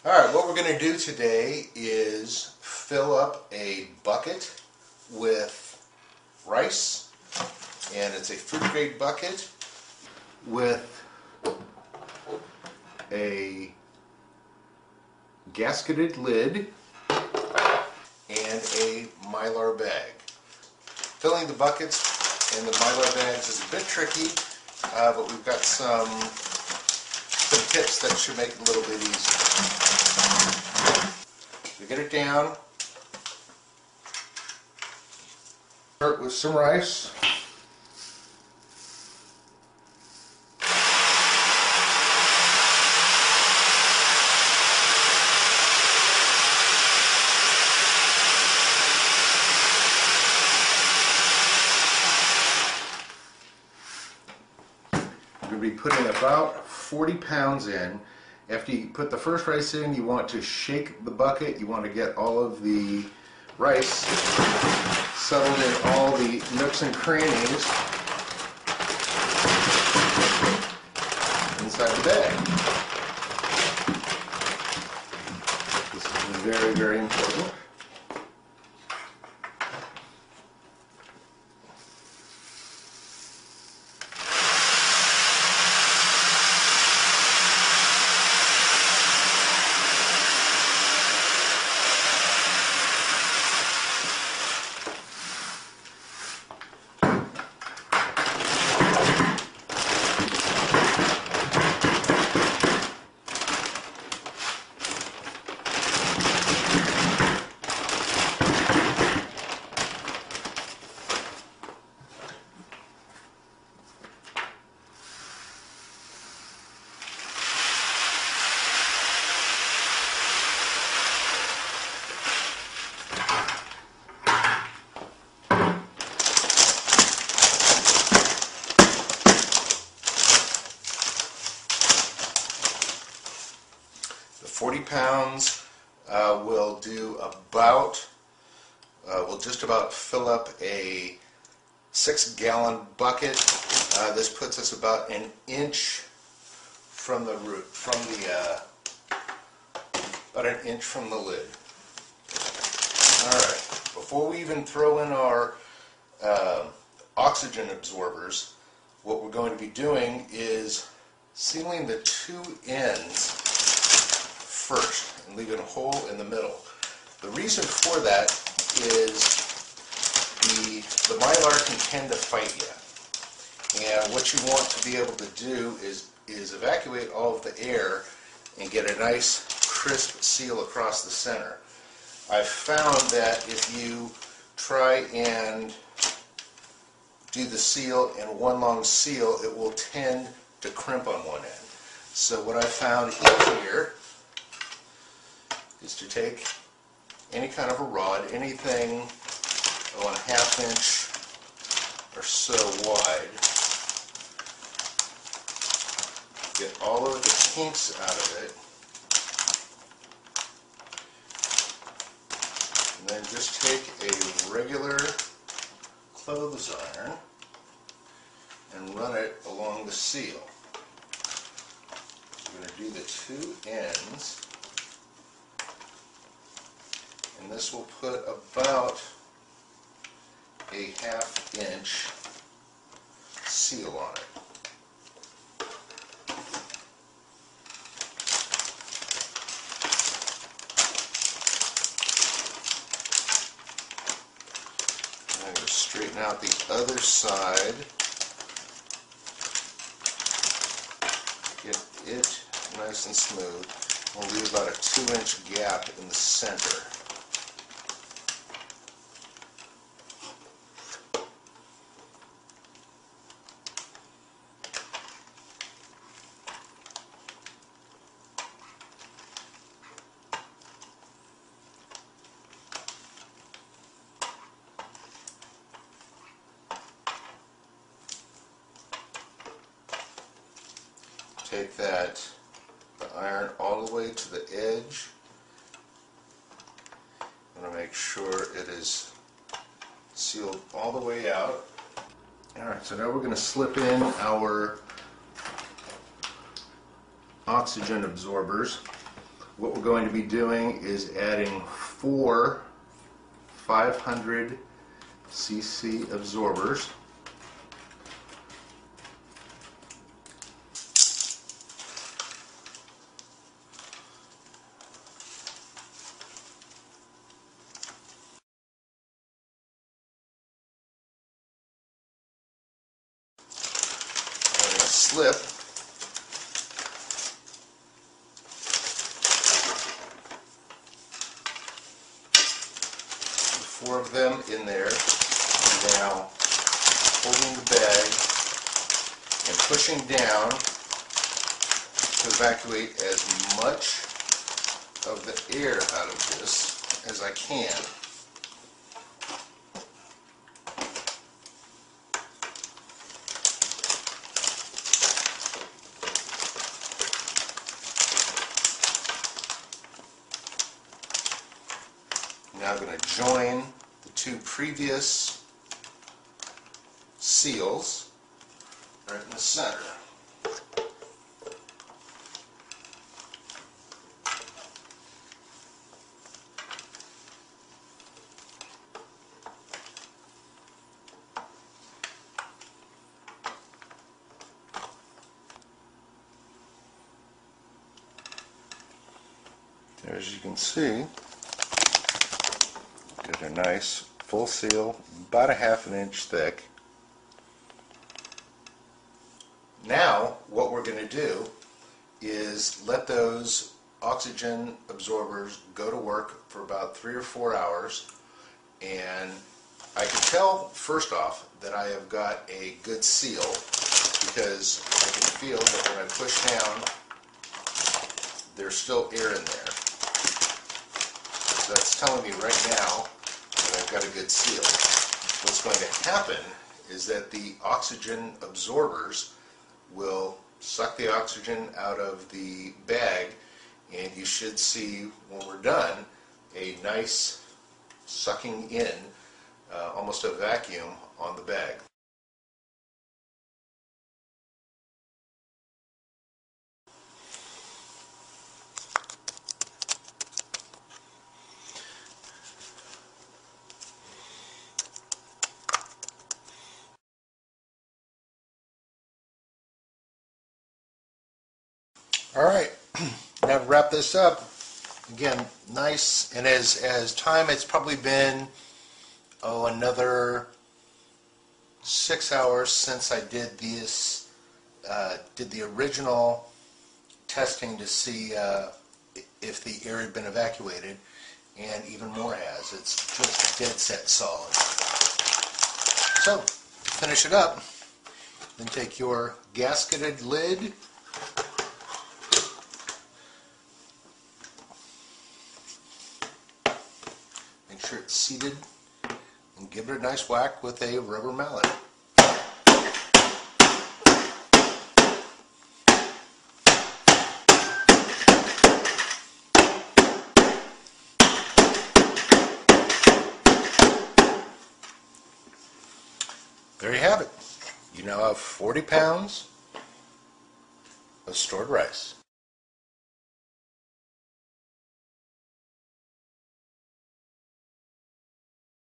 Alright, what we're going to do today is fill up a bucket with rice, and it's a food grade bucket with a gasketed lid and a Mylar bag. Filling the buckets and the Mylar bags is a bit tricky, but we've got some tips that should make it a little bit easier. So get it down. Start with some rice. We're going to be putting about 40 pounds in. After you put the first rice in, you want to shake the bucket. You want to get all of the rice settled in all the nooks and crannies inside the bag. This is very, very important. The 40 pounds will do about, will just about fill up a 6-gallon bucket. This puts us about an inch from the root, about an inch from the lid. Alright, before we even throw in our oxygen absorbers, what we're going to be doing is sealing the two ends first and leaving a hole in the middle. The reason for that is the Mylar can tend to fight you, and what you want to be able to do is evacuate all of the air and get a nice crisp seal across the center. I've found that if you try and do the seal in one long seal, it will tend to crimp on one end. So what I found easier is to take any kind of a rod, anything a half inch or so wide, get all of the kinks out of it, and then just take a regular clothes iron and run it along the seal. We're going to do the two ends, and this will put about a half-inch seal on it. I'm going to straighten out the other side, get it nice and smooth. We'll leave about a 2-inch gap in the center. Take the iron all the way to the edge. I'm going to make sure it is sealed all the way out. Alright, so now we're going to slip in our oxygen absorbers. what we're going to be doing is adding 4 500 cc absorbers. Slip 4 of them in there. Now holding the bag and pushing down to evacuate as much of the air out of this as I can. Now I'm going to join the 2 previous seals right in the center. There, as you can see, get a nice full seal, about a ½ an inch thick. Now what we're going to do is let those oxygen absorbers go to work for about 3 or 4 hours, and I can tell first off that I have got a good seal because I can feel that when I push down there's still air in there. So that's telling me right now that I've got a good seal. What's going to happen is that the oxygen absorbers will suck the oxygen out of the bag, and you should see when we're done a nice sucking in, almost a vacuum on the bag. All right, now to wrap this up, again, nice, and as time, it's probably been, another 6 hours since I did this, did the original testing to see if the air had been evacuated, and even more has. It's just dead set solid. So, finish it up, then take your gasketed lid, make sure it's seated, and give it a nice whack with a rubber mallet. There you have it. You now have 40 pounds of stored rice.